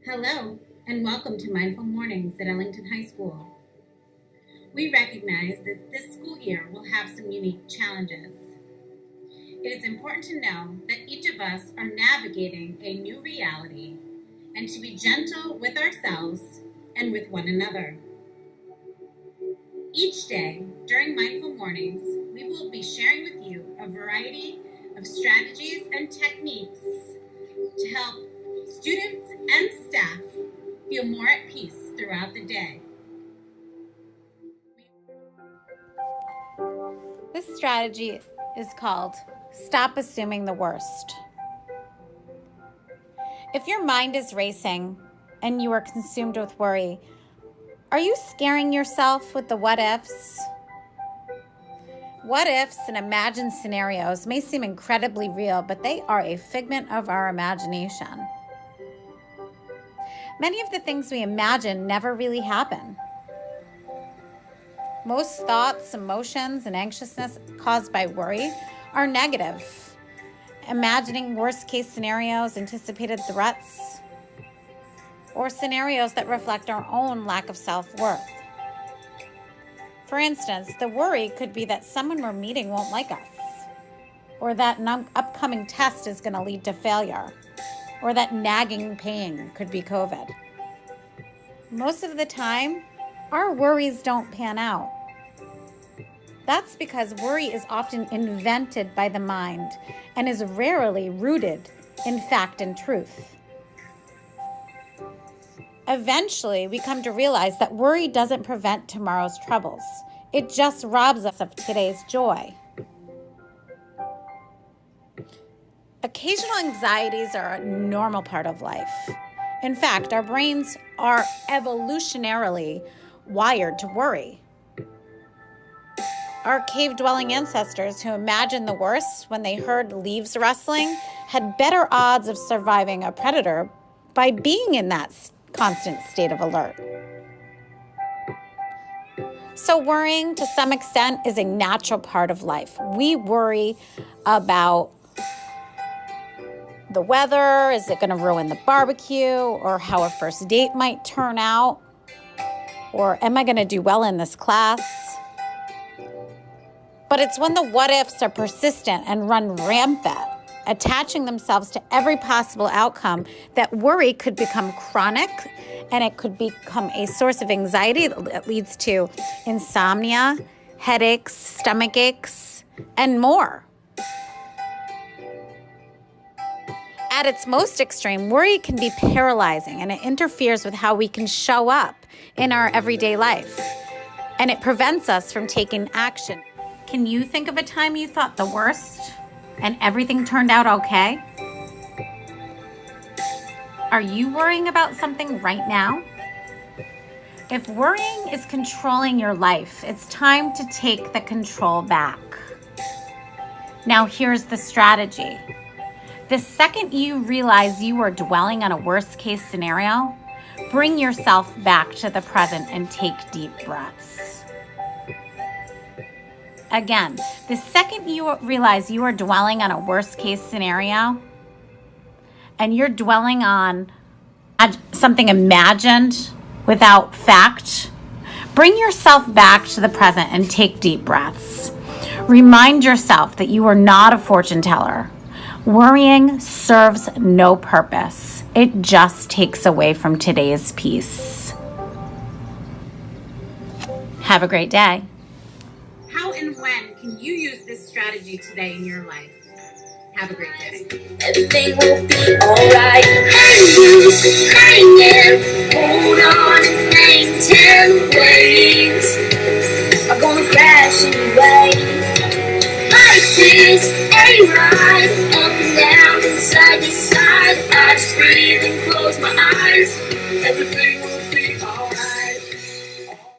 Hello, and welcome to Mindful Mornings at Ellington High School. We recognize that this school year will have some unique challenges. It is important to know that each of us are navigating a new reality and to be gentle with ourselves and with one another. Each day during Mindful Mornings, we will be sharing with you a variety of strategies and techniques to help students and staff feel more at peace throughout the day. This strategy is called Stop Assuming the Worst. If your mind is racing and you are consumed with worry, are you scaring yourself with the what ifs? What ifs and imagined scenarios may seem incredibly real, but they are a figment of our imagination. Many of the things we imagine never really happen. Most thoughts, emotions, and anxiousness caused by worry are negative. Imagining worst-case scenarios, anticipated threats, or scenarios that reflect our own lack of self-worth. For instance, the worry could be that someone we're meeting won't like us, or that an upcoming test is going to lead to failure, or that nagging pain could be COVID. Most of the time, our worries don't pan out. That's because worry is often invented by the mind and is rarely rooted in fact and truth. Eventually, we come to realize that worry doesn't prevent tomorrow's troubles. It just robs us of today's joy. Occasional anxieties are a normal part of life. In fact, our brains are evolutionarily wired to worry. Our cave-dwelling ancestors who imagined the worst when they heard leaves rustling had better odds of surviving a predator by being in that constant state of alert. So worrying, to some extent, is a natural part of life. We worry about the weather, is it going to ruin the barbecue, or how a first date might turn out, or am I going to do well in this class? But it's when the what-ifs are persistent and run rampant, attaching themselves to every possible outcome, that worry could become chronic, and it could become a source of anxiety that leads to insomnia, headaches, stomach aches, and more. At its most extreme, worry can be paralyzing, and it interferes with how we can show up in our everyday life, and it prevents us from taking action. Can you think of a time you thought the worst and everything turned out okay? Are you worrying about something right now? If worrying is controlling your life, it's time to take the control back. Now here's the strategy. The second you realize you are dwelling on a worst-case scenario, bring yourself back to the present and take deep breaths. Again, the second you realize you are dwelling on a worst-case scenario and you're dwelling on something imagined without fact, bring yourself back to the present and take deep breaths. Remind yourself that you are not a fortune teller. Worrying serves no purpose. It just takes away from today's peace. Have a great day. How and when can you use this strategy today in your life? Have a great day. Everything will be alright. Hang loose, hang in, hold on and hang 10 waves are gonna crash anyway. Life is a ride, up and down and side to side. I just breathe and close my eyes. Everything